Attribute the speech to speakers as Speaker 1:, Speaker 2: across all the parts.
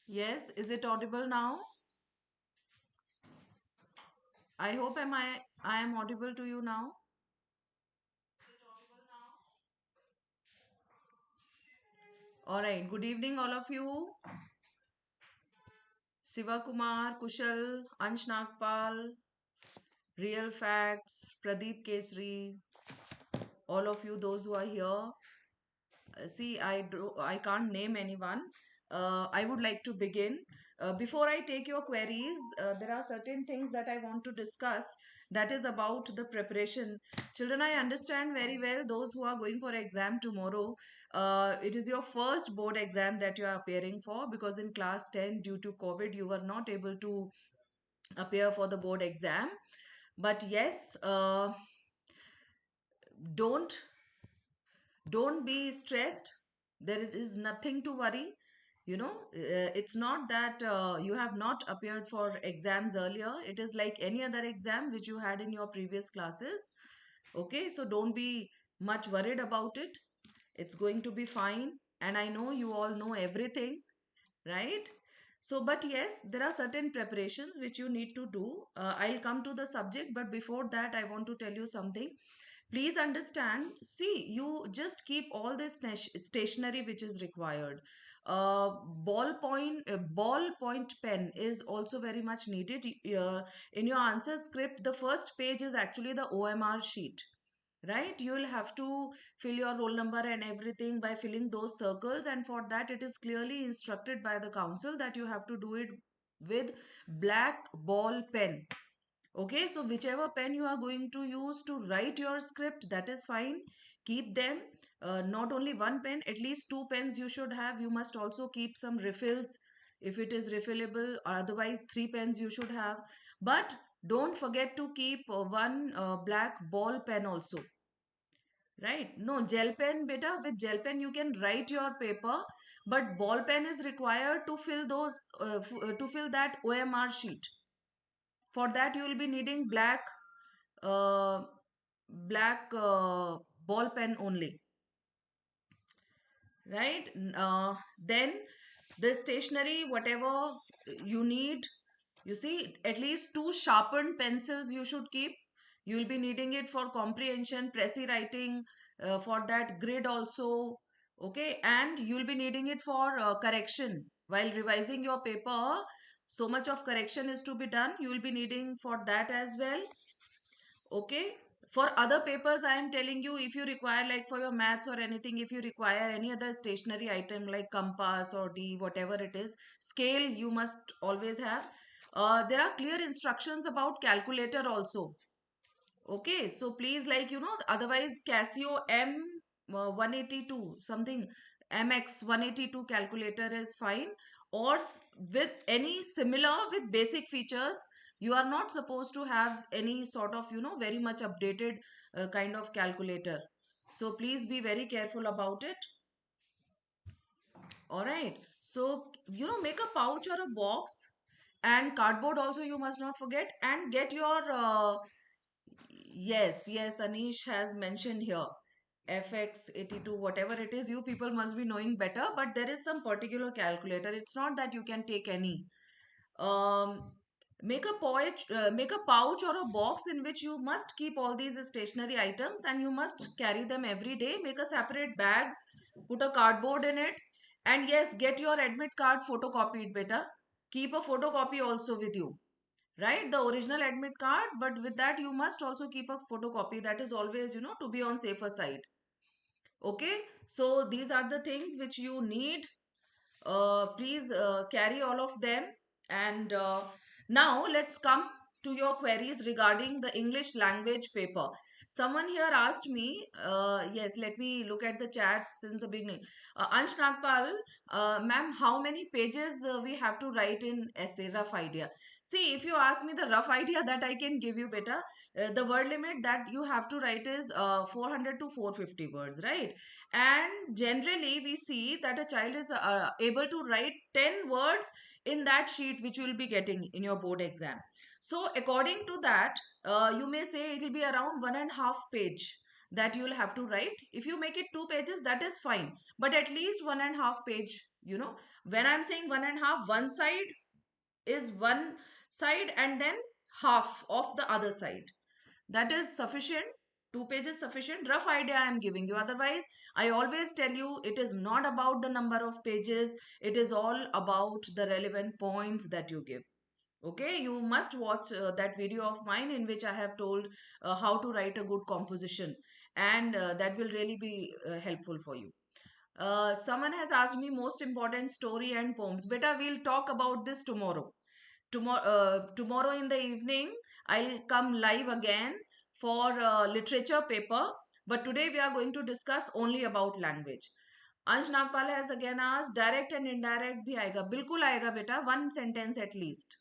Speaker 1: Yes, is it audible now? I hope I am audible to you now. All right. Good evening, all of you. Siva Kumar, Kushal, Ansh Nagpal, Real Facts, Pradeep Kesri, all of you, those who are here. See, I can't name anyone. I would like to begin. Before I take your queries, there are certain things that I want to discuss. That is about the preparation. Children, I understand very well those who are going for exam tomorrow. It is your first board exam that you are appearing for, because in class 10, due to COVID, you were not able to appear for the board exam. But yes, don't don't be stressed. There is nothing to worry. It's not that you have not appeared for exams earlier. It is like any other exam which you had in your previous classes. Okay, so don't be much worried about it. It's going to be fine, and I know you all know everything, right? So, but yes, there are certain preparations which you need to do. I'll come to the subject, but before that I want to tell you something. Please understand, see, you just keep all this stationery which is required. Ballpoint pen is also very much needed. In your answer script, the first page is actually the OMR sheet, right? You'll have to fill your roll number and everything by filling those circles, and for that it is clearly instructed by the council that you have to do it with black ball pen. Okay, so whichever pen you are going to use to write your script, that is fine. Keep them. Not only one pen, at least two pens you should have. You must also keep some refills if it is refillable. Otherwise, three pens you should have. But don't forget to keep one black ball pen also. Right? No, gel pen, beta. With gel pen, you can write your paper, but ball pen is required to fill to fill that OMR sheet. For that, you will be needing uh, black ball pen only, right? Then the stationery, whatever you need, you see, at least two sharpened pencils you should keep. You will be needing it for comprehension, pressy writing, for that grid also. Okay, and you will be needing it for correction while revising your paper. So much of correction is to be done. You will be needing for that as well. Okay. For other papers, I am telling you, if you require, like for your maths or anything, if you require any other stationary item like compass or D, whatever it is, scale you must always have. There are clear instructions about calculator also. Okay, so please, like, otherwise Casio M182 something, MX 182 calculator is fine, or with any similar with basic features. You are not supposed to have any sort of, very much updated kind of calculator. So please be very careful about it. All right. So, make a pouch or a box, and cardboard also you must not forget, and get your yes, yes, Anish has mentioned here. FX82, whatever it is, you people must be knowing better, but there is some particular calculator. It's not that you can take any. Um, make a pouch or a box in which you must keep all these stationery items, and you must carry them every day. Make a separate bag put a cardboard in it, and yes, get your admit card photocopied, beta. Keep a photocopy also with you, right? The original admit card, but with that you must also keep a photocopy. That is always, to be on safer side. Okay, so these are the things which you need. Please carry all of them. And now let's come to your queries regarding the English language paper. Someone here asked me, yes, let me look at the chat since the beginning. Ansh Nagpal, ma'am, how many pages we have to write in essay? Rough idea. See, if you ask me the rough idea that I can give you better, the word limit that you have to write is 400 to 450 words, right? And generally we see that a child is able to write 10 words in that sheet which you will be getting in your board exam. So according to that, you may say it will be around 1.5 page that you will have to write. If you make it 2 pages, that is fine, but at least 1.5 page. When I'm saying 1.5, one side is one side and then half of the other side, that is sufficient. 2 pages sufficient. Rough idea I am giving you. Otherwise, I always tell you, it is not about the number of pages, it is all about the relevant points that you give. Okay, you must watch that video of mine in which I have told how to write a good composition, and that will really be helpful for you. Someone has asked me most important story and poems. Beta, we'll talk about this tomorrow. Tomorrow in the evening, I'll come live again for literature paper. But today we are going to discuss only about language. Ansh Nagpal has again asked, direct and indirect bhi aayega. Bilkul aayega beta, one sentence at least.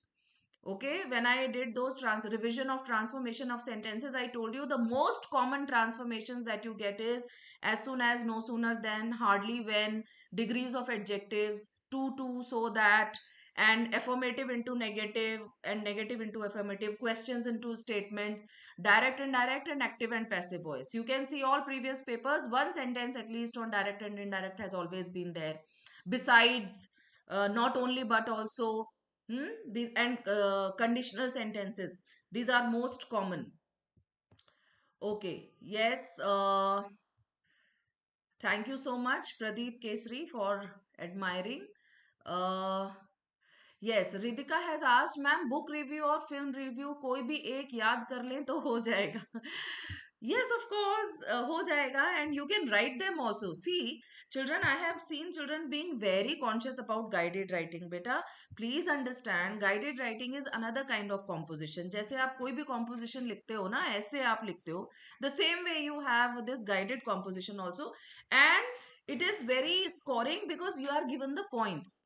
Speaker 1: Okay, when I did those revision of transformation of sentences, I told you the most common transformations that you get is as soon as, no sooner than, hardly when, degrees of adjectives, to, so that, and affirmative into negative and negative into affirmative, questions into statements, direct and indirect, and active and passive voice. You can see all previous papers, one sentence at least on direct and indirect has always been there. Besides, not only but also. These and conditional sentences. These are most common. Okay. Yes. Thank you so much, Pradeep Kesri, for admiring. Uh, yes, Ritika has asked, ma'am, book review और film review कोई भी एक याद कर लें तो हो जाएगा. Yes, of course, हो जाएगा, and you can write them also. See, children, I have seen children being very conscious about guided writing. Beta, please understand, guided writing is another kind of composition. जैसे आप कोई भी composition लिखते हो ना, ऐसे आप लिखते हो. The same way you have this guided composition also, and it is very scoring because you are given the points.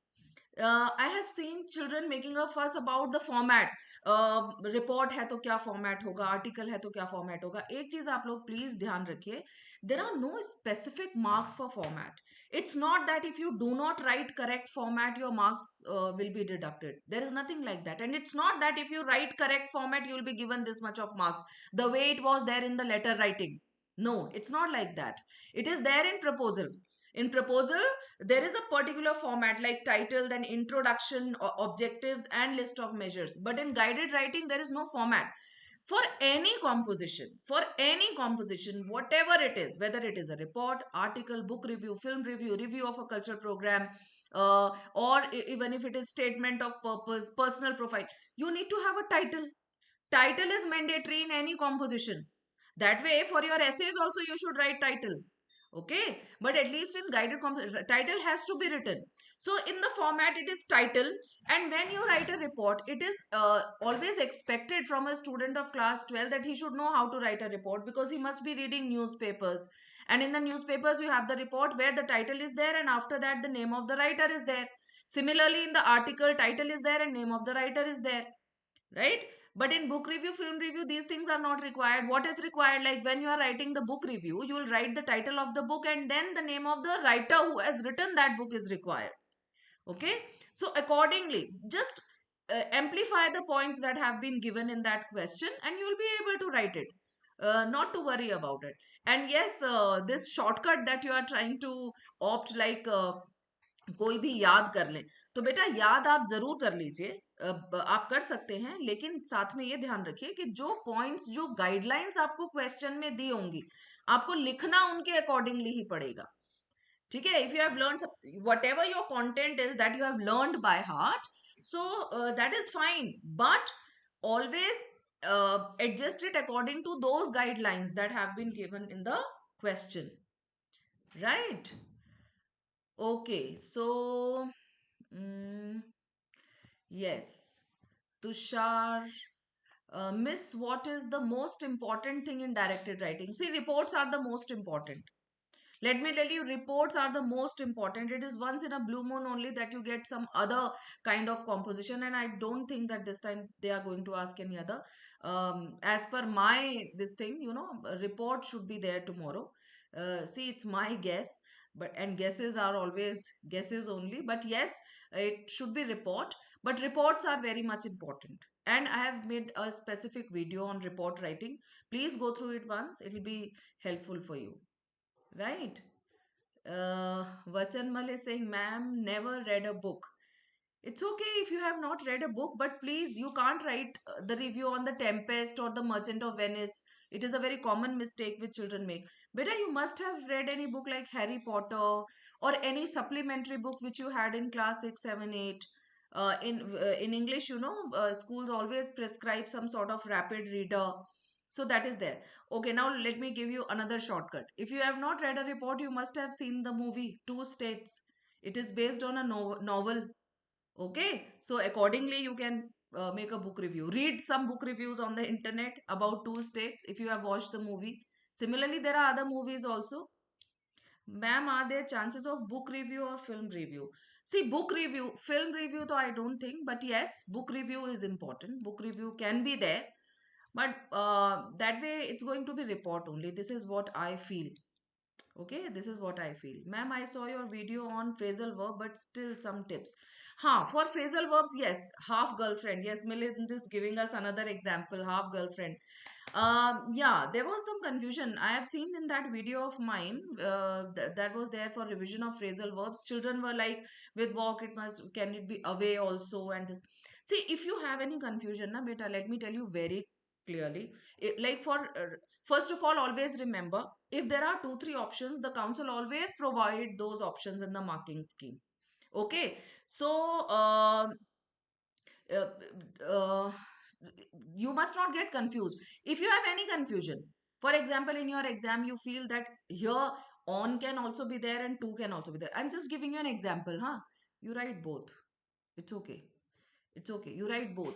Speaker 1: I have seen children making a fuss about the format. Report है तो क्या format होगा, article है तो क्या format होगा. एक चीज आप लोग प्लीज ध्यान रखिए, there are no specific marks for format. It's not that if you do not write correct format, your marks will be deducted. There is nothing like that. And it's not that if you write correct format, you will be given this much of marks, the way it was there in the letter writing. No, it's not like that. It is there in proposal. In proposal, there is a particular format like title, then introduction, objectives, and list of measures. But in guided writing, there is no format. For any composition, whatever it is, whether it is a report, article, book review, film review, review of a cultural program, or even if it is statement of purpose, personal profile, you need to have a title. Title is mandatory in any composition. That way, for your essays also, you should write title. Okay, but at least in guided title has to be written. So in the format, it is title. And when you write a report, it is always expected from a student of class 12 that he should know how to write a report, because he must be reading newspapers. And in the newspapers, you have the report where the title is there, and after that, the name of the writer is there. Similarly, in the article, title is there and name of the writer is there, right? But in book review, film review, these things are not required. What is required, like when you are writing the book review, you will write the title of the book and then the name of the writer who has written that book is required. Okay, so accordingly, just amplify the points that have been given in that question and you will be able to write it. Not to worry about it. And yes, this shortcut that you are trying to opt, like कोई भी याद कर ले, तो बेटा याद आप जरूर कर लीजिए. आप कर सकते हैं, लेकिन साथ में ये ध्यान रखिए कि जो पॉइंट्स, जो गाइडलाइंस आपको क्वेश्चन में दी होंगी, आपको लिखना उनके अकॉर्डिंगली ही पड़ेगा. ठीक है, if you have learned whatever your content is that you have learned by heart, so that is fine, but always adjust it according to those guidelines that have been given in the question, right? Okay, so yes, Tushar, Miss, what is the most important thing in directed writing? See, reports are the most important. Let me tell you, reports are the most important. It is once in a blue moon only that you get some other kind of composition, and I don't think that this time they are going to ask any other. As per my this thing, a report should be there tomorrow. See, it's my guess, but and guesses are always guesses only. But yes, it should be report. But reports are very much important, and I have made a specific video on report writing. Please go through it once. It will be helpful for you, right? Vachanmal is saying, ma'am, never read a book. It's okay if you have not read a book, but please, you can't write the review on The Tempest or The Merchant of Venice. It is a very common mistake which children make. Beta, you must have read any book like Harry Potter or any supplementary book which you had in class 6, 7, 8. In English, schools always prescribe some sort of rapid reader. So that is there. Okay, now let me give you another shortcut. If you have not read a report, you must have seen the movie Two States. It is based on a novel. Okay, so accordingly, you can make a book review. Read some book reviews on the internet about Two States if you have watched the movie. Similarly, there are other movies also. Ma'am, are there chances of book review or film review? See, book review, film review, though I don't think, but yes, book review is important. Book review can be there, but that way it's going to be report only. This is what I feel. Okay, this is what I feel. Ma'am, I saw your video on phrasal verb, but still some tips. For phrasal verbs, yes, half girlfriend. Yes, Milind is giving us another example, half girlfriend. Yeah, there was some confusion. I have seen in that video of mine that was there for revision of phrasal verbs. Children were like, with walk, can it be away also? And this. See, if you have any confusion, na beta, let me tell you very clearly. Like first of all, always remember if there are two, three options, the council always provide those options in the marking scheme. Okay, so uh, uh, you must not get confused. If you have any confusion, for example, in your exam, you feel that here on can also be there and two can also be there. I'm just giving you an example, huh? You write both. It's okay. It's okay. You write both.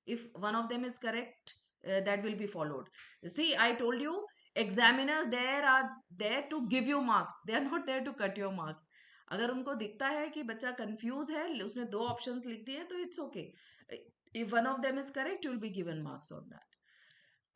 Speaker 1: If one of them is correct, that will be followed. See, I told you, examiners there are there to give you marks. They are not there to cut your marks. अगर उनको दिखता है कि बच्चा confuse है, उसने दो options लिख दिए तो it's okay. If one of them is correct, you will be given marks on that.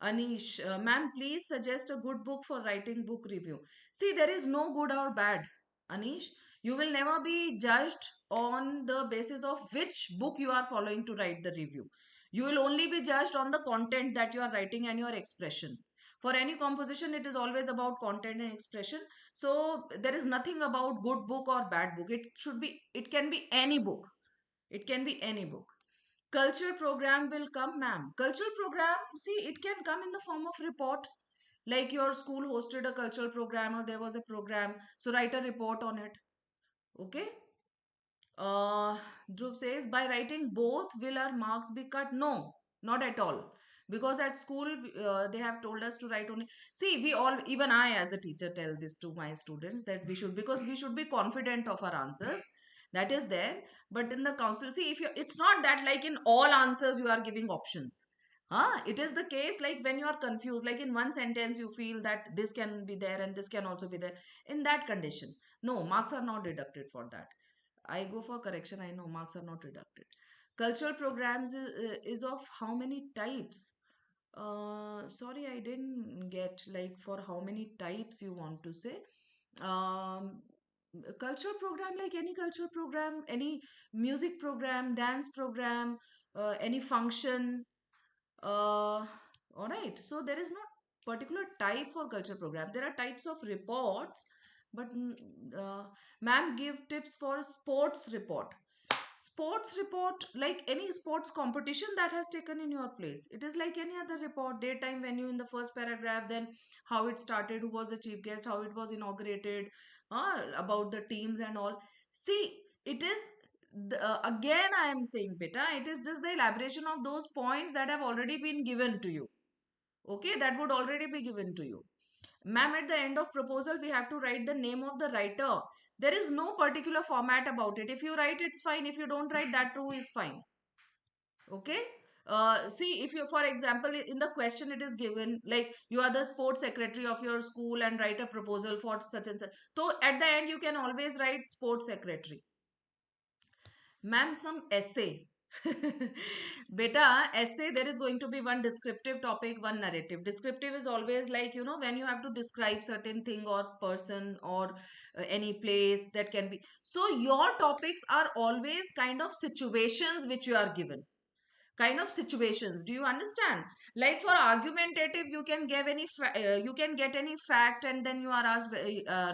Speaker 1: Anish, ma'am, please suggest a good book for writing book review. See, there is no good or bad. Anish, you will never be judged on the basis of which book you are following to write the review. You will only be judged on the content that you are writing and your expression. For any composition, it is always about content and expression. So there is nothing about good book or bad book. It can be any book. It can be any book. Culture program will come, ma'am. Cultural program, see, it can come in the form of report. Like your school hosted a cultural program or there was a program. So write a report on it. Okay. Dhruv says, by writing both, will our marks be cut? No, not at all. Because at school, they have told us to write only. See, we all, even I as a teacher, tell this to my students that because we should be confident of our answers. That is there. But in the council, see, if you, it's not that like in all answers you are giving options. It is the case like when you are confused, like in one sentence you feel that this can be there and this can also be there. In that condition, no, marks are not deducted for that. I go for correction. I know marks are not deducted. Cultural programs is of how many types? Sorry, I didn't get like for how many types you want to say. Um, cultural program like any cultural program, any music program, dance program, any function. All right. So there is not particular type for culture program. There are types of reports, but ma'am give tips for sports report. Sports report, like any sports competition that has taken in your place. It is like any other report. Daytime venue in the first paragraph, then how it started, who was the chief guest, how it was inaugurated, about the teams and all. See, it is again I am saying, beta, it is just the elaboration of those points that have already been given to you. Okay, that would already be given to you. Ma'am, at the end of proposal, we have to write the name of the writer. There is no particular format about it. If you write, it's fine. If you don't write, that too is fine. Okay. See, if you, for example, in the question it is given, like you are the sports secretary of your school and write a proposal for such and such. So at the end, you can always write sports secretary. Ma'am, some essay. Beta, essay, there is going to be one descriptive topic, one narrative. Descriptive is always like, when you have to describe certain thing or person or any place that can be. So your topics are always kind of situations which you are given, kind of situations. Do you understand? Like for argumentative, you can give any you can get any fact and then you are asked,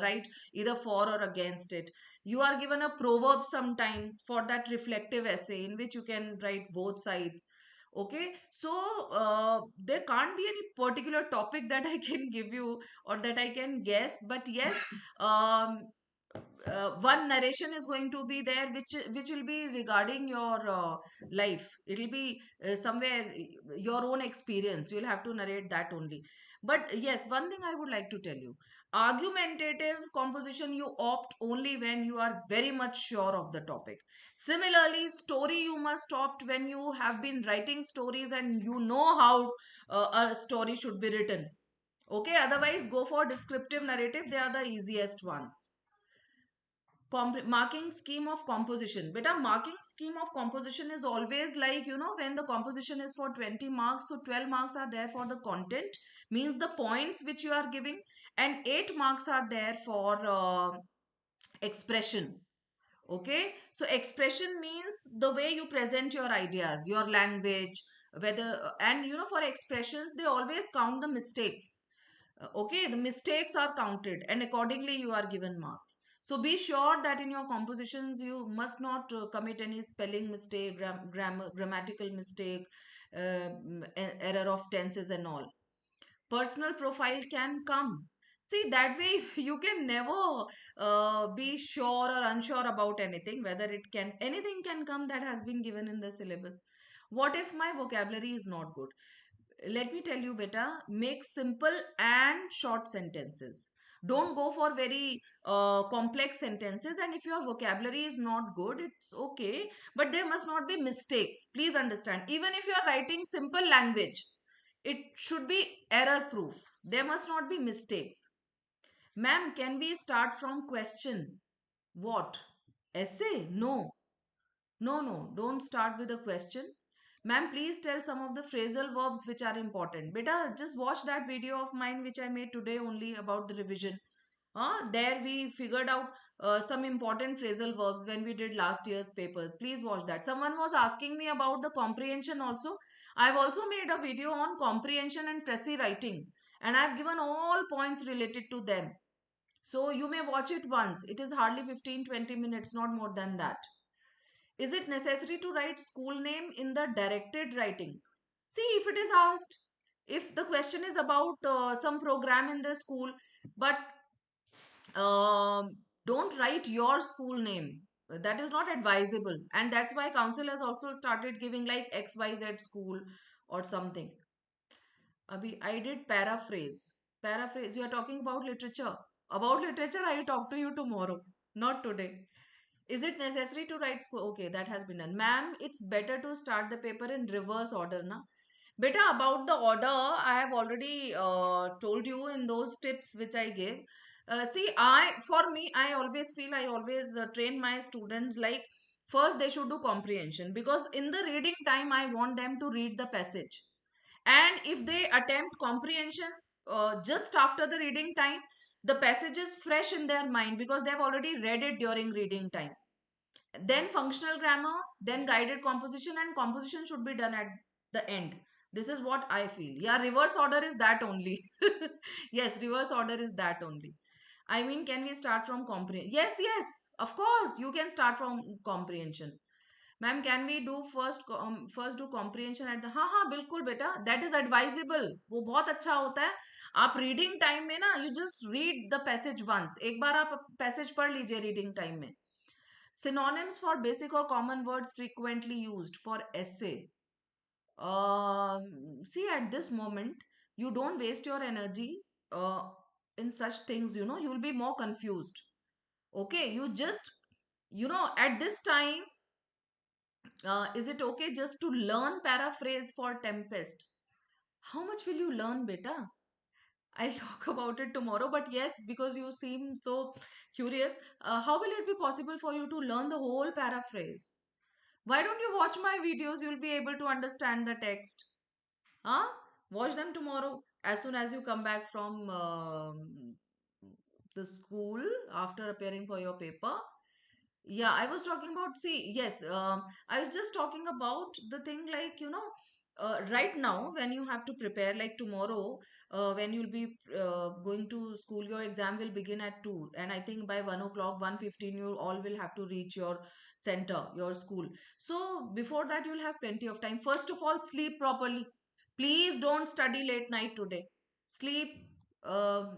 Speaker 1: write either for or against it. You are given a proverb sometimes for that reflective essay in which you can write both sides. Okay, so there can't be any particular topic that I can give you or that I can guess, but yes, um, one narration is going to be there which will be regarding your life. It will be somewhere your own experience. You'll have to narrate that only. But yes, one thing I would like to tell you, argumentative composition you opt only when you are very much sure of the topic. Similarly, story you must opt when you have been writing stories and you know how a story should be written. Okay, otherwise go for descriptive narrative. They are the easiest ones. Marking scheme of composition. But a marking scheme of composition is always like, when the composition is for 20 marks, so 12 marks are there for the content, means the points which you are giving, and 8 marks are there for expression. Okay, so expression means the way you present your ideas, your language, whether, and for expressions, they always count the mistakes. Okay, the mistakes are counted and accordingly you are given marks. So be sure that in your compositions you must not commit any spelling mistake, grammatical mistake, error of tenses and all. Personal profile can come. See, that way you can never be sure or unsure about anything, whether anything can come that has been given in the syllabus. What if my vocabulary is not good? Let me tell you, beta, make simple and short sentences. Don't go for very complex sentences. And if your vocabulary is not good, it's okay, but there must not be mistakes. Please understand, even if you are writing simple language, it should be error proof. There must not be mistakes. Ma'am, can we start from question? What? Essay? No. No, no, don't start with a question. Ma'am, please tell some of the phrasal verbs which are important. Beta, just watch that video of mine which I made today only about the revision. There we figured out some important phrasal verbs when we did last year's papers. Please watch that. Someone was asking me about the comprehension also. I've also made a video on comprehension and précis writing. And I've given all points related to them. So you may watch it once. It is hardly 15-20 minutes, not more than that. Is it necessary to write school name in the directed writing? See, if it is asked, if the question is about some program in the school, but don't write your school name. That is not advisable. And that's why council has also started giving like XYZ school or something. Abhi, I did paraphrase. Paraphrase, you are talking about literature. About literature, I will talk to you tomorrow, not today. Is it necessary to write school? Okay, that has been done. Ma'am, it's better to start the paper in reverse order, na? Beta, about the order, I have already told you in those tips which I gave. See, for me, I always feel I always train my students like first they should do comprehension, because in the reading time, I want them to read the passage. And if they attempt comprehension just after the reading time, the passage is fresh in their mind because they have already read it during reading time. Then functional grammar, then guided composition, and composition should be done at the end. This is what I feel. Yeah, reverse order is that only. Yes, reverse order is that only. I mean, can we start from comprehension? Yes, yes, of course, you can start from comprehension. Ma'am can we do first do comprehension at the, हाँ हाँ बिल्कुल बेटा, that is advisable, वो बहुत अच्छा होता है। आप रीडिंग टाइम में ना, you just read the passage once, एक बार आप पैसेज पढ़ लीजिए रीडिंग टाइम में। synonyms for basic or common words frequently used for essay. See, at this moment, you don't waste your energy in such things, you know, you'll be more confused. Okay, you just, you know, at this time, is it okay just to learn paraphrase for Tempest? How much will you learn, beta? I'll talk about it tomorrow, but yes, because you seem so curious, how will it be possible for you to learn the whole paraphrase? Why don't you watch my videos? You'll be able to understand the text. Huh? Watch them tomorrow as soon as you come back from the school after appearing for your paper. Yeah, I was talking about, see, yes, I was just talking about the thing like, you know, right now when you have to prepare, like tomorrow, when you'll be going to school, your exam will begin at 2. And I think by 1 o'clock, 1:15, you all will have to reach your center, your school. So before that, you'll have plenty of time. First of all, sleep properly. Please don't study late night today. Sleep um,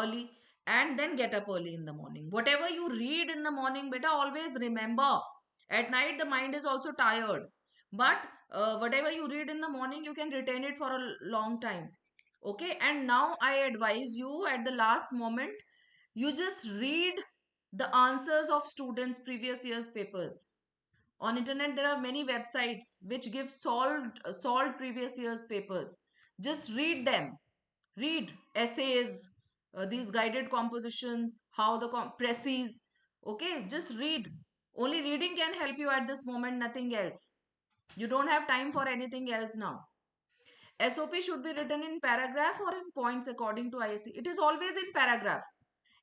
Speaker 1: early and then get up early in the morning. Whatever you read in the morning, beta, always remember. At night, the mind is also tired. But whatever you read in the morning, you can retain it for a long time. Okay, and now I advise you at the last moment, you just read the answers of students' previous year's papers. On internet, there are many websites which give solved previous year's papers. Just read them, read essays, these guided compositions, how the précis. Okay, just read. Only reading can help you at this moment, nothing else. You don't have time for anything else now. SOP should be written in paragraph or in points according to ISC. It is always in paragraph.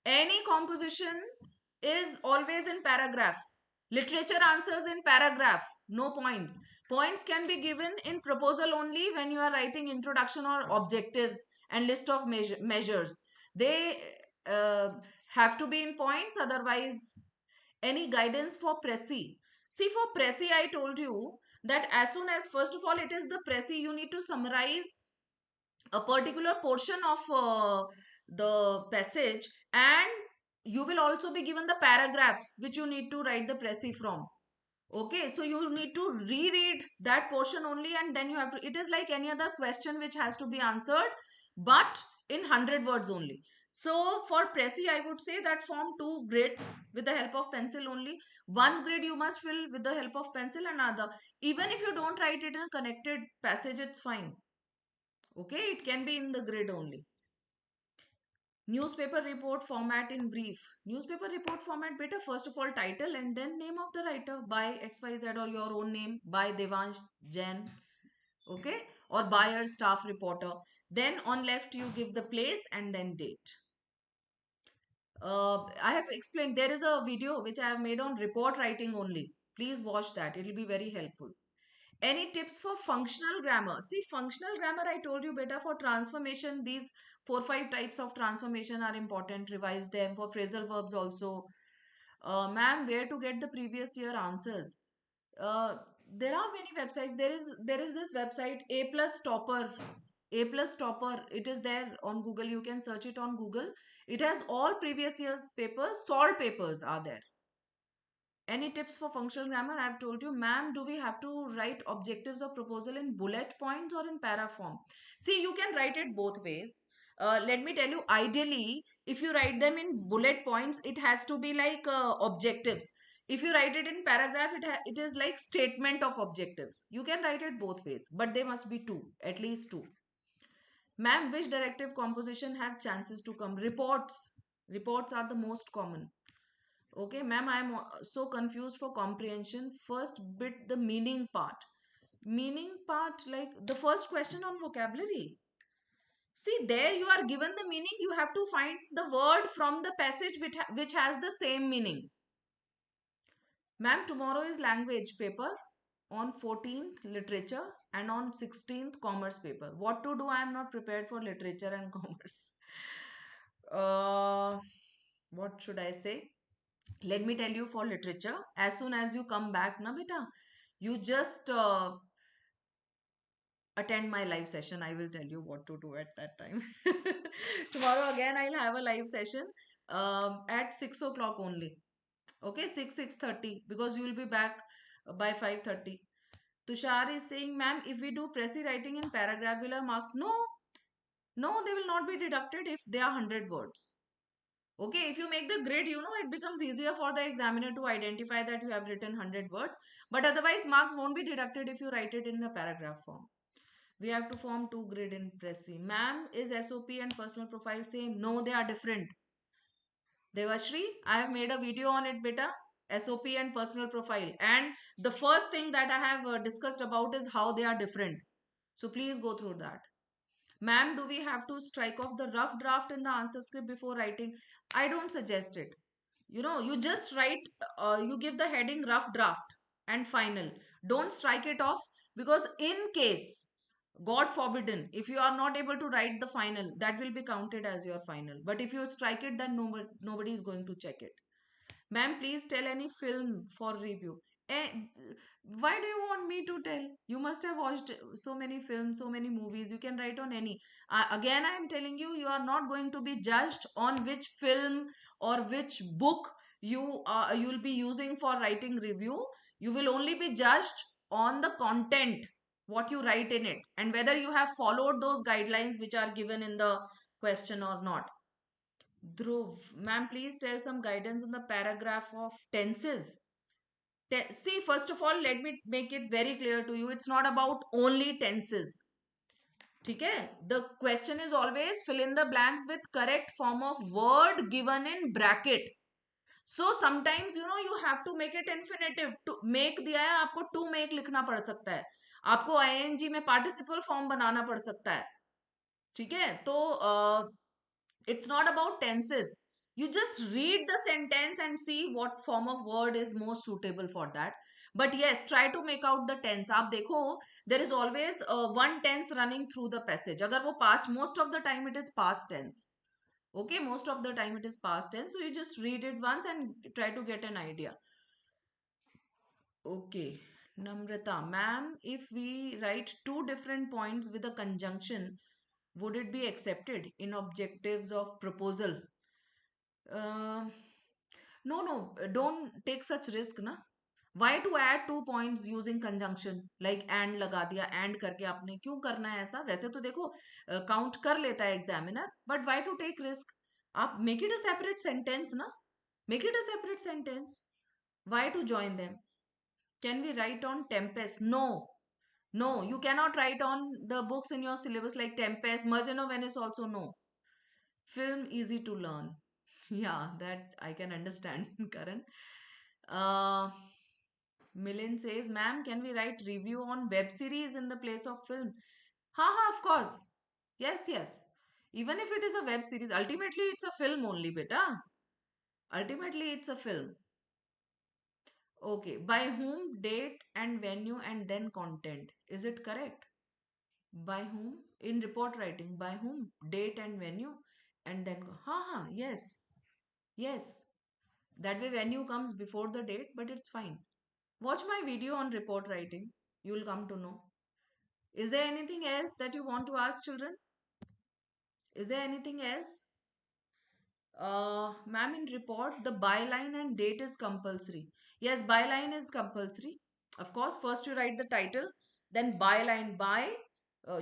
Speaker 1: Any composition is always in paragraph. Literature answers in paragraph, no points. Points can be given in proposal only when you are writing introduction or objectives and list of measures. They uh, have to be in points, otherwise, any guidance for Prezi. See, for Prezi, I told you that as soon as, first of all, it is the Prezi, you need to summarize a particular portion of the passage, and you will also be given the paragraphs which you need to write the précis from. Okay, so you need to reread that portion only, and then you have to, it is like any other question which has to be answered, but in 100 words only. So for précis, I would say that form two grids with the help of pencil only. One grid you must fill with the help of pencil, and another, even if you don't write it in a connected passage, it's fine. Okay, it can be in the grid only. Newspaper report format in brief. Newspaper report format, better first of all title and then name of the writer, by XYZ or your own name, by Devansh Jain, okay, or buyer staff reporter. Then on left you give the place and then date. I have explained, there is a video which I have made on report writing only. Please watch that, it will be very helpful. Any tips for functional grammar? See, functional grammar, I told you, beta, for transformation, these 4 5 types of transformation are important. Revise them. For phrasal verbs also. Ma'am, where to get the previous year answers? Uh, there are many websites. There is this website, A plus Topper. A plus Topper. It is there on Google. You can search it on Google. It has all previous year's papers. Solved papers are there. Any tips for functional grammar? I've told you, ma'am, do we have to write objectives of proposal in bullet points or in para form? See, you can write it both ways. Let me tell you, ideally, if you write them in bullet points, it has to be like objectives. If you write it in paragraph, it is like statement of objectives. You can write it both ways, but they must be two, at least two. Ma'am, which directive composition have chances to come? Reports. Reports are the most common. Okay, ma'am, I am so confused for comprehension. First bit, the meaning part. Meaning part, like the first question on vocabulary. See, there you are given the meaning. You have to find the word from the passage which has the same meaning. Ma'am, tomorrow is language paper. On 14th, literature. And on 16th, commerce paper. What to do? I am not prepared for literature and commerce. Uh, what should I say? Let me tell you, for literature, as soon as you come back, na beta, you just attend my live session. I will tell you what to do at that time. Tomorrow again, I'll have a live session at 6 o'clock only. Okay, 6:30, because you will be back by 5:30. Tushar is saying, ma'am, if we do pressy writing in paragraph, will our marks? No, no, they will not be deducted if they are 100 words. Okay, if you make the grid, it becomes easier for the examiner to identify that you have written 100 words. But otherwise, marks won't be deducted if you write it in the paragraph form. We have to form two grid in Pressy. Ma'am, is SOP and personal profile same? No, they are different. Devashri, I have made a video on it, beta. SOP and personal profile. And the first thing that I have discussed about is how they are different. So please go through that. Ma'am, do we have to strike off the rough draft in the answer script before writing? I don't suggest it. You just write, you give the heading rough draft and final. Don't strike it off, because in case, God forbidden, if you are not able to write the final, that will be counted as your final. But if you strike it, then nobody is going to check it. Ma'am, please tell any film for review. Eh, why do you want me to tell? You must have watched so many films, so many movies. You can write on any. Again, I am telling you, you are not going to be judged on which film or which book you'll be using for writing review. You will only be judged on the content, what you write in it, and whether you have followed those guidelines which are given in the question or not. Dhruv, ma'am, please tell some guidance on the paragraph of tenses. See, first of all, let me make it very clear to you. It's not about only tenses. Okay? The question is always fill in the blanks with correct form of word given in bracket. So sometimes you have to make it infinitive. To make दिया है आपको to make लिखना पड़ सकता है. आपको ing में participle form बनाना पड़ सकता है. ठीक है? तो it's not about tenses. You just read the sentence and see what form of word is most suitable for that. But yes, try to make out the tense. आप देखो, there is always one tense running through the passage. अगर वो past, most of the time it is past tense. Okay, most of the time it is past tense. So you just read it once and try to get an idea. Okay. Namrata, ma'am, if we write two different points with a conjunction, would it be accepted in objectives of proposal? Uh, no, no, don't take such risk, na. Why to add 2 points using conjunction? Like and लगा दिया, and करके आपने क्यों करना है ऐसा? वैसे तो देखो काउंट कर लेता है examiner, but why to take risk? आप make it a separate sentence, ना. Make it a separate sentence. Why to join them? Can we write on Tempest? No. No, you cannot write on the books in your syllabus like Tempest, Merchant of Venice also no. Film easy to learn. Yeah, that I can understand, Karan. Uh, Milin says, ma'am, can we write review on web series in the place of film? Ha ha, of course. Yes, yes. Even if it is a web series, ultimately it's a film only, beta. Ultimately it's a film. Okay, by whom, date and venue and then content. Is it correct? By whom? In report writing, by whom, date and venue and then, ha ha, yes, yes. That way venue comes before the date, but it's fine. Watch my video on report writing. You will come to know. Is there anything else that you want to ask, children? Is there anything else? Ma'am, in report, the byline and date is compulsory. Yes, byline is compulsory. Of course, first you write the title, then byline by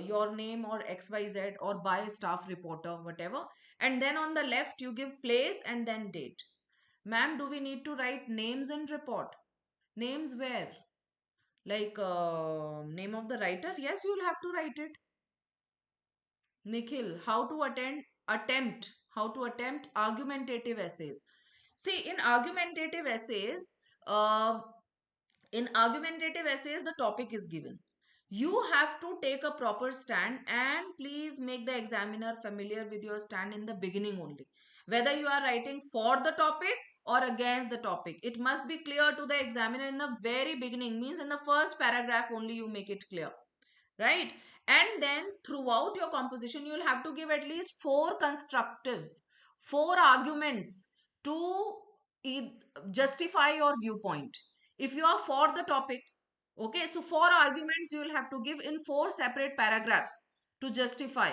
Speaker 1: your name or XYZ or by staff reporter, whatever. And then on the left, you give place and then date. Ma'am, do we need to write names in report? Names where? Like name of the writer? Yes, you'll have to write it. Nikhil, how to attempt argumentative essays. See, uh, in argumentative essays, the topic is given. You have to take a proper stand and please make the examiner familiar with your stand in the beginning only. Whether you are writing for the topic or against the topic, it must be clear to the examiner in the very beginning, means in the first paragraph only you make it clear, right? And then throughout your composition you will have to give at least four constructives, four arguments to justify your viewpoint. If you are for the topic, okay, so four arguments you will have to give in four separate paragraphs to justify.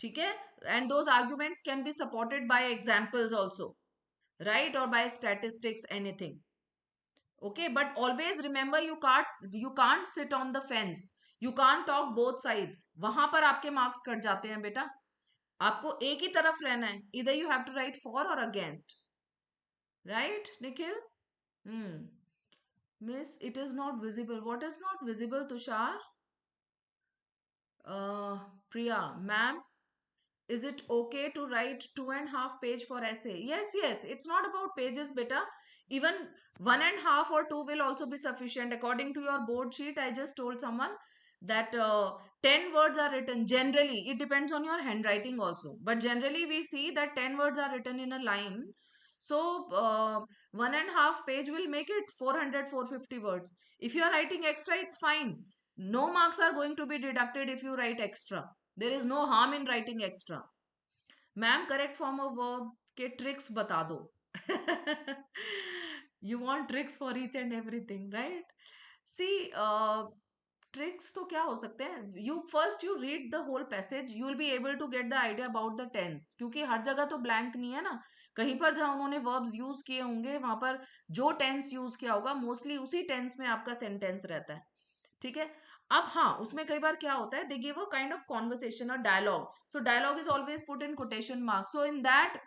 Speaker 1: Okay, and those arguments can be supported by examples also, right, or by statistics, anything. Okay, but always remember, you can't sit on the fence. You can't talk both sides. वहां पर आपके marks cut जाते हैं बेटा. आपको एक ही तरफ रहना है. Either you have to write for or against. Right, Nikhil? Hmm. Miss, it is not visible. What is not visible, Tushar? Uh, Priya, ma'am, is it okay to write 2.5 page for essay? Yes, yes. It's not about pages, beta. Even 1.5 or 2 will also be sufficient. According to your board sheet, I just told someone that 10 words are written. Generally, it depends on your handwriting also. But generally, we see that 10 words are written in a line. So, 1.5 page will make it 400, 450 words. If you are writing extra, it's fine. No marks are going to be deducted if you write extra. There is no harm in writing extra. Ma'am, correct form of verb के tricks बता दो. You want tricks for each and everything, right? See, tricks तो क्या हो सकते हैं? You read the whole passage, you will be able to get the idea about the tense. क्योंकि हर जगह तो blank नहीं है ना. कहीं पर जहाँ उन्होंने verbs use किए होंगे, वहां पर जो tense use किया होगा, mostly उसी tense में आपका sentence रहता है. ठीक है. अब हाँ, उसमें कई बार क्या होता है, they give a kind of conversation और dialogue. So dialogue is always put in quotation marks. So in that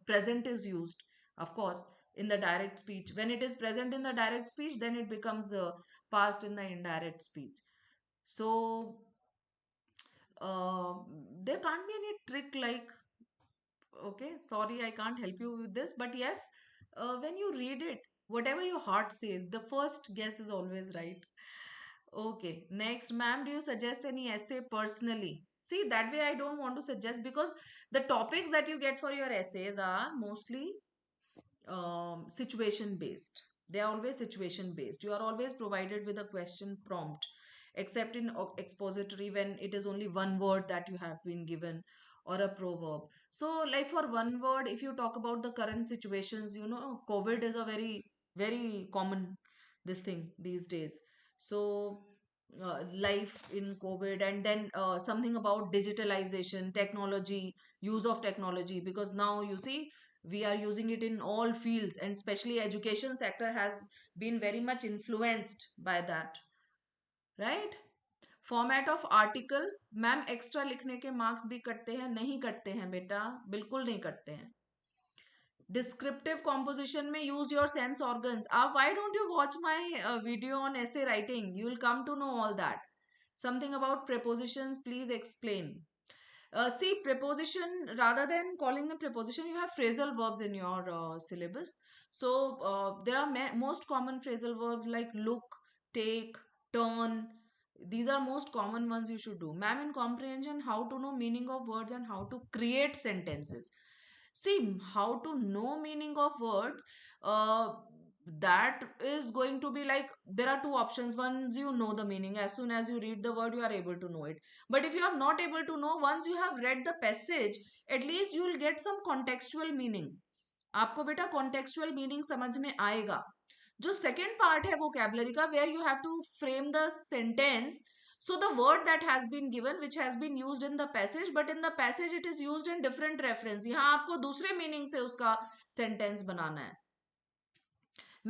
Speaker 1: present is used, of course, in the direct speech. When it is present in the direct speech, then it becomes past in the indirect speech. So uh, there can't be any trick like, okay, sorry, I can't help you with this, but yes, when you read it, whatever your heart says, the first guess is always right. Okay, next, ma'am, do you suggest any essay personally? See, that way I don't want to suggest, because the topics that you get for your essays are mostly situation based. They are always situation based. You are always provided with a question prompt, except in expository when it is only one word that you have been given, or a proverb. So, like for one word, if you talk about the current situations, COVID is a very, very common this thing these days. So, life in COVID, and then something about digitalization, technology, use of technology, because now you see we are using it in all fields, and especially education sector has been very much influenced by that, right? Format of article, ma'am extra लिखने के marks भी कटते हैं? नहीं कटते हैं बेटा, बिल्कुल नहीं कटते हैं. डिस्क्रिप्टिव कॉम्पोजिशन में यूज योर सेंस ऑर्गन्स. आप why don't you watch my video on essay writing, you will come to know all that. Something about prepositions, please explain. See, preposition, rather than calling them preposition, you have phrasal verbs in your syllabus. So there are most common phrasal verbs like look, take, turn. These are most common ones you should do. Ma'am, in comprehension, how to know meaning of words and how to create sentences. See, how to know meaning of words, uh, that is going to be like, there are two options. Once you know the meaning, as soon as you read the word, you are able to know it. But if you are not able to know, once you have read the passage, at least you will get some contextual meaning. आपको बेटा contextual meaning समझ में आएगा. जो second part है vocabulary का, where you have to frame the sentence. So the word that has been given, which has been used in the passage, but in the passage it is used in different reference. यहाँ आपको दूसरे meaning से उसका sentence बनाना है.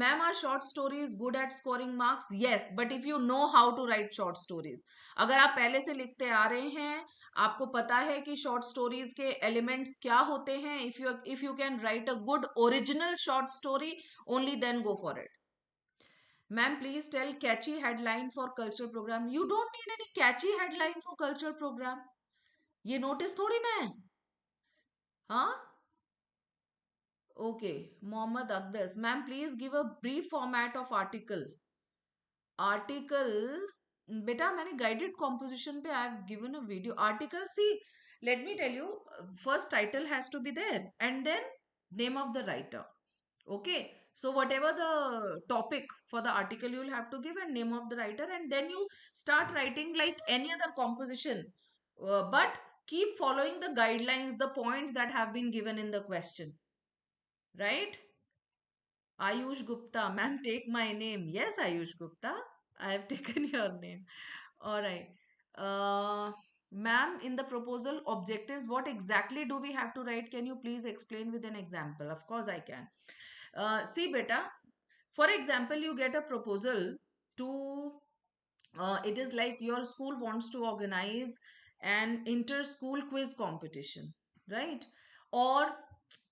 Speaker 1: Ma'am, are short stories good at scoring marks? Yes, but if you know how to write short stories. अगर आप पहले से लिखते आ रहे हैं, आपको पता है कि short stories के elements क्या होते हैं, if you can write a good original short story, only then go for it. Ma'am, please tell catchy headline for cultural program. You don't need any catchy headline for cultural program. ये notice थोड़ी ना है. हाँ? Okay. Mohammad Agdas. Ma'am, please give a brief format of article. Article, beta, मैंने guided composition पे I have given a video. Article, see, let me tell you, first title has to be there, and then name of the writer. Okay, so whatever the topic for the article, you will have to give a name of the writer, and then you start writing like any other composition. But keep following the guidelines, the points that have been given in the question, right? Ayush Gupta, ma'am, take my name. Yes, Ayush Gupta, I have taken your name. All right. Ma'am, in the proposal objectives, what exactly do we have to write? Can you please explain with an example? Of course, I can. See, beta, for example, you get a proposal to, it is like your school wants to organize an inter-school quiz competition, right? Or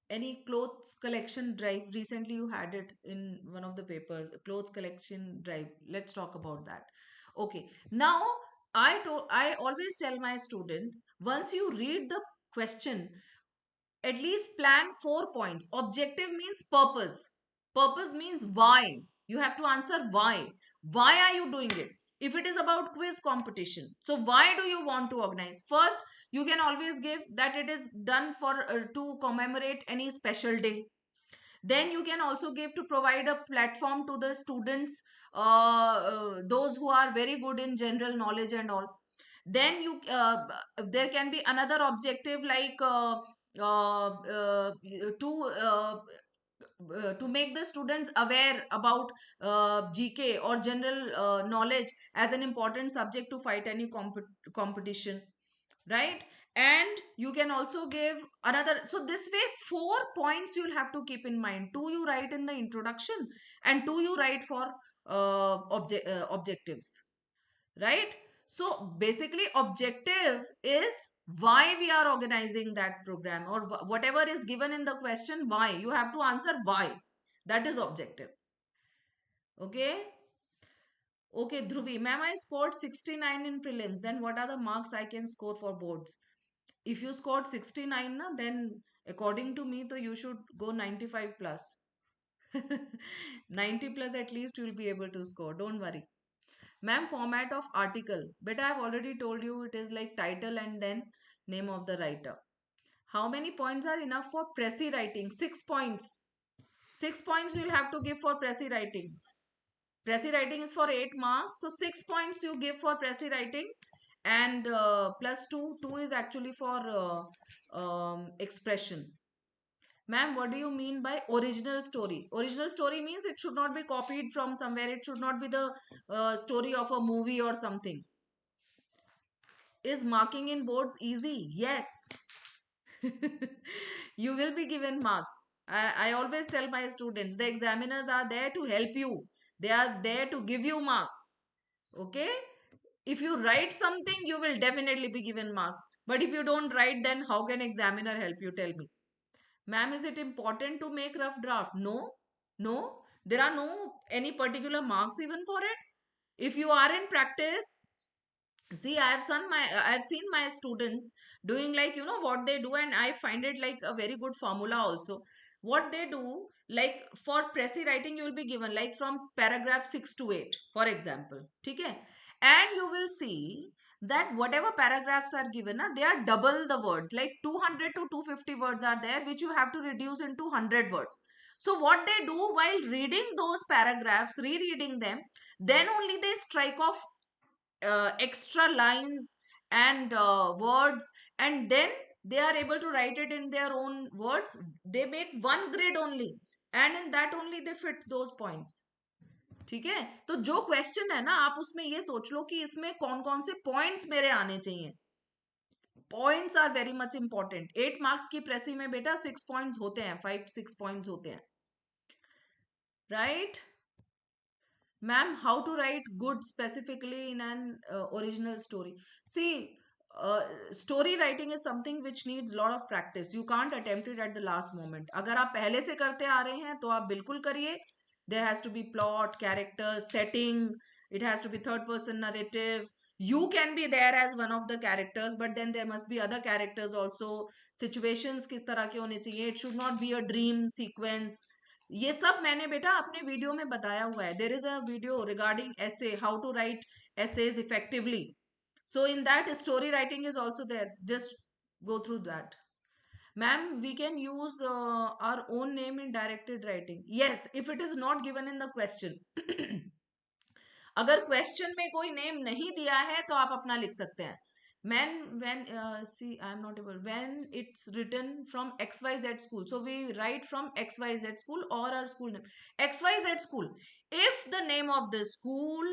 Speaker 1: any clothes collection drive. Recently you had it in one of the papers, clothes collection drive. Let's talk about that. Okay, now I always tell my students, once you read the question, at least plan 4 points. Objective means purpose. Purpose means why. You have to answer why. Why are you doing it? If it is about quiz competition, so why do you want to organize? First, you can always give that it is done for to commemorate any special day. Then you can also give to provide a platform to the students, those who are very good in general knowledge and all. Then you there can be another objective like uh, uh, to uh, to make the students aware about GK or general knowledge as an important subject to fight any competition, right? And you can also give another. So this way, 4 points you'll have to keep in mind. Two you write in the introduction, and two you write for objectives, right? So basically, objective is why we are organizing that program, or whatever is given in the question. Why you have to answer why. That is objective. Okay. Okay, Dhruvi, ma'am, I scored 69 in prelims. Then what are the marks I can score for boards? If you scored 69, na, then according to me, so you should go 95 plus. 90 plus at least you will be able to score. Don't worry. Ma'am, format of article. But I have already told you it is like title and then name of the writer. How many points are enough for Pressy writing? 6 points. 6 points you will have to give for Pressy writing. Pressy writing is for 8 marks. So 6 points you give for Pressy writing, and plus 2. 2 is actually for expression. Ma'am, what do you mean by original story? Original story means it should not be copied from somewhere. It should not be the story of a movie or something. Is marking in boards easy? Yes. You will be given marks. I always tell my students, the examiners are there to help you. They are there to give you marks. Okay? If you write something, you will definitely be given marks. But if you don't write, then how can examiner help you? Tell me. Ma'am, is it important to make rough draft? No. No. There are no any particular marks even for it. If you are in practice, see, I have seen my students doing, like, you know what they do, and I find it like a very good formula also. What they do, like for Pressy writing, you will be given like from paragraph 6 to 8, for example. Okay? And you will see that whatever paragraphs are given, they are double the words, like 200 to 250 words are there, which you have to reduce into 100 words. So what they do while reading those paragraphs, rereading them, then only they strike off extra lines and words, and then they are able to write it in their own words. They make one grade only, and in that only they fit those points. ठीक है? तो जो question है ना, आप उसमें ये सोच लो कि इसमें कौन कौन से पॉइंट्स मेरे आने चाहिए. Points are very much important. 8 marks की प्रेसी में बेटा 6 पॉइंट्स होते हैं, 5-6 पॉइंट्स होते हैं, right? Ma'am, how to write good specifically in an original story? See, story writing is something which needs a lot of practice. You can't attempt it at the last moment. अगर आप पहले से करते आ रहे हैं तो आप बिल्कुल करिए. There has to be plot, characters, setting. It has to be third person narrative. You can be there as one of the characters, but then there must be other characters also. Situations किस तरह के होने चाहिए? It should not be a dream sequence. ये सब मैंने बेटा अपने वीडियो में बताया हुआ है. There is a video regarding essay, how to write essays effectively. So in that, story writing is also there. Just go through that. Ma'am, we can use our own name in directed writing. Yes, if it is not given in the question. अगर question में कोई name नहीं दिया है तो आप अपना लिख सकते हैं. When see, I'm not able, when it's written from XYZ school, so we write from XYZ school or our school name. XYZ school, if the name of the school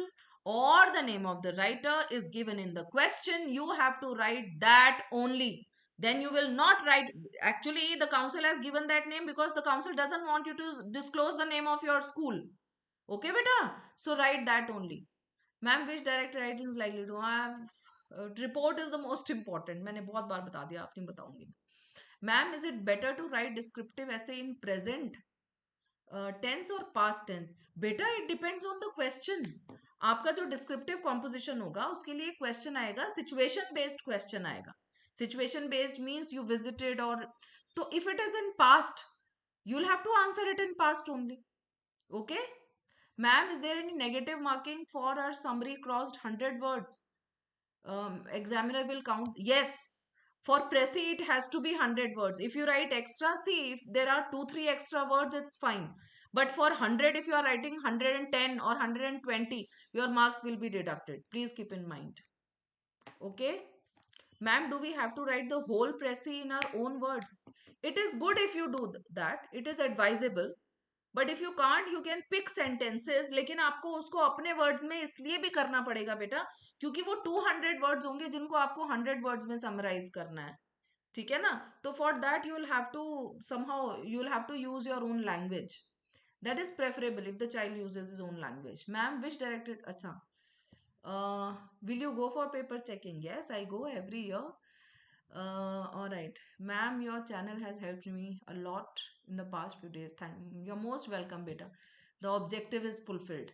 Speaker 1: or the name of the writer is given in the question, you have to write that only. Then you will not write, actually the council has given that name because the council doesn't want you to disclose the name of your school. Okay beta, so write that only. Ma'am which direct writing is likely to have, report is the most important, मैंने बहुत बार बता दिया, आप नहीं बताऊंगी. Ma'am is it better to write descriptive essay in present tense और past tense? बेटा it depends on the question. आपका जो डिस्क्रिप्टिव कॉम्पोजिशन होगा उसके लिए क्वेश्चन आएगा, सिचुएशन बेस्ड क्वेश्चन आएगा. Situation based means you visited, और तो if it is in past you'll have to answer it in past only. Okay. Ma'am, is there any negative marking for our summary crossed 100 words? Examiner will count. Yes. For Pressy, it has to be 100 words. If you write extra, see, if there are 2-3 extra words, it's fine. But for 100, if you are writing 110 or 120, your marks will be deducted. Please keep in mind. Okay. Ma'am, do we have to write the whole Pressy in our own words? It is good if you do that. It is advisable. But if you can't, you can pick sentences, लेकिन आपको उसको अपने words में इसलिए भी करना पड़ेगा बेटा क्योंकि वो 200 वर्ड्स होंगे जिनको आपको 100 वर्ड्स में समराइज करना है. ठीक है ना? तो for that you will have to somehow, you will have to use your own language. That is preferable if the child uses his own language. Ma'am which directed, अच्छा, will you go for paper checking? Yes, I go every year. All right, ma'am, your channel has helped me a lot in the past few days. Thank, you're most welcome, beta. The objective is fulfilled.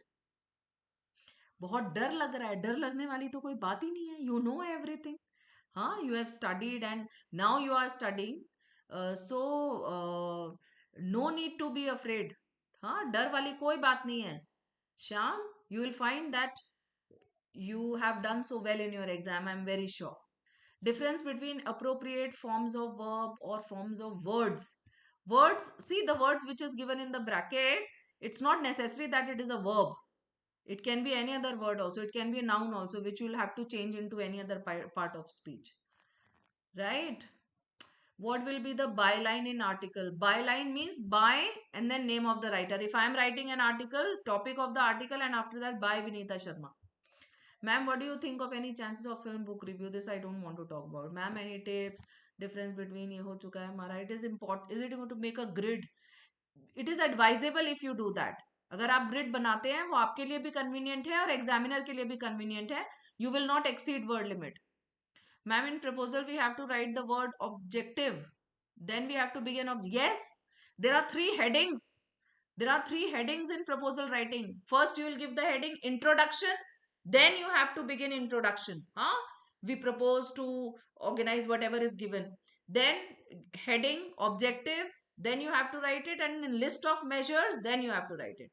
Speaker 1: बहुत डर लग रहा है, डर लगने वाली तो कोई बात ही नहीं है. You know everything. हाँ, you have studied and now you are studying. So no need to be afraid. हाँ, डर वाली कोई बात नहीं है. Sham, you will find that you have done so well in your exam. I'm very sure. Difference between appropriate forms of verb or forms of words. Words, see the words which is given in the bracket, it's not necessary that it is a verb. It can be any other word also. It can be a noun also, which you'll have to change into any other part of speech. Right? What will be the byline in article? Byline means by and then name of the writer. If I am writing an article, topic of the article, and after that by Vinita Sharma. Ma'am, what do you think of any chances of film book review? This I don't want to talk about. Ma'am, any tips? Difference between ये हो चुका है हमारा. It is important. Is it going to make a grid? It is advisable if you do that. अगर आप grid बनाते हैं वो आपके लिए भी कन्वीनियंट है और एग्जामिनर के लिए भी कन्वीनियंट है. You will not exceed word limit. Ma'am, in proposal we have to write the word objective. Then we have to begin. Yes, there are 3 headings. There are 3 headings in proposal writing. First, you will give the heading introduction. Then you have to begin introduction. Huh? We propose to organize whatever is given. Then heading objectives. Then you have to write it, and in list of measures. Then you have to write it.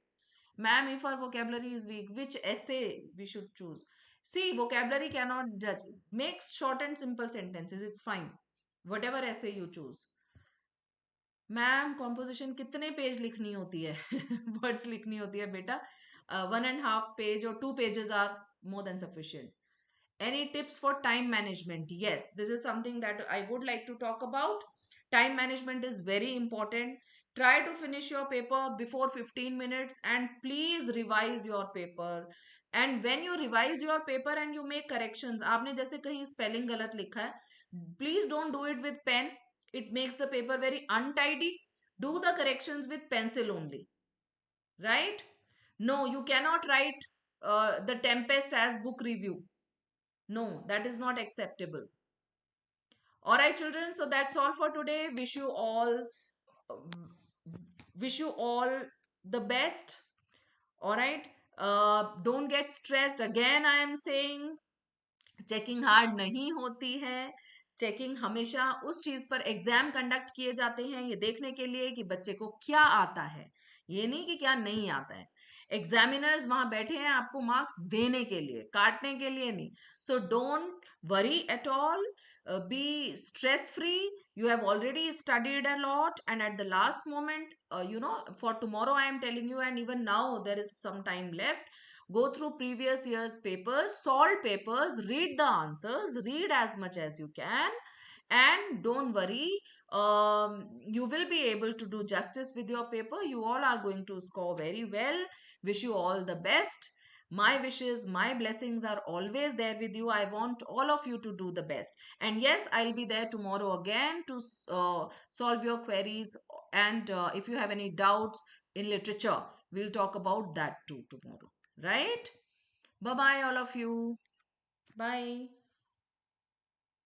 Speaker 1: Ma'am, if our vocabulary is weak, which essay we should choose? See, vocabulary cannot judge. Make short and simple sentences. It's fine. Whatever essay you choose. Ma'am composition कितने page लिखनी होती है? Words लिखनी होती है बेटा? 1.5 page और 2 pages are more than sufficient. Any tips for time management? Yes, this is something that I would like to talk about. Time management is very important. Try to finish your paper before 15 minutes and please revise your paper. And when you revise your paper and you make corrections, आपने जैसे कहीं spelling गलत लिखा है, please don't do it with pen. It makes the paper very untidy. Do the corrections with pencil only. Right? No, you cannot write The Tempest as book review. No, that is not acceptable. All right, children. So that's all for today. Wish you all the best. All right. Don't get stressed. Again, I am saying checking hard नहीं होती है. Checking हमेशा उस चीज पर exam conduct किए जाते हैं ये देखने के लिए कि बच्चे को क्या आता है, ये नहीं कि क्या नहीं आता है. एग्जामिनर्स वहां बैठे हैं आपको मार्क्स देने के लिए, काटने के लिए नहीं. So don't worry at all. Be stress free. You have already studied a lot, and at the last moment, for tomorrow I am telling you, and even now there is some time left. Go through previous year's papers, solve papers, read the answers, read as much as you can, and don't worry, you will be able to do justice with your paper. You all are going to score very well. Wish you all the best. My wishes, my blessings are always there with you. I want all of you to do the best. And yes, I'll be there tomorrow again to solve your queries. And if you have any doubts in literature, we'll talk about that too tomorrow. Right? Bye bye, all of you. Bye.